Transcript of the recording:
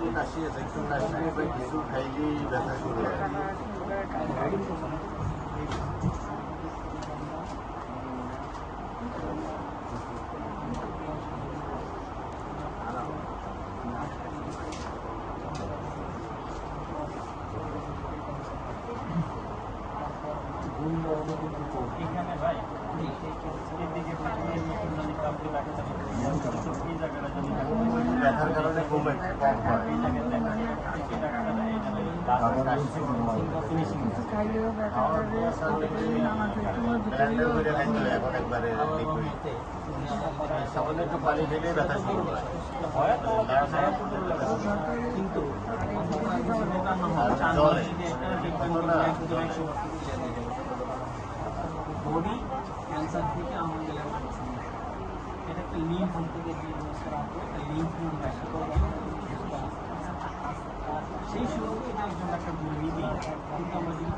একটু কাশি আছে, একটু কাশি বা কিছু খাইলেই ব্যথা শুরু হয়। এখানে ভাই এদিকে ব্যথার কারণে কম হয়। এখন একবারে সামান্য একটু পানি খেলে ব্যথা শুরু হয়। কিন্তু বডি ক্যান্সার থেকে আমাদের এটা একটা লিম্ফ থেকে লিম্ফ সেই সুযোগে এটা একজন একটা বলে দিবি কিন্তু আমরা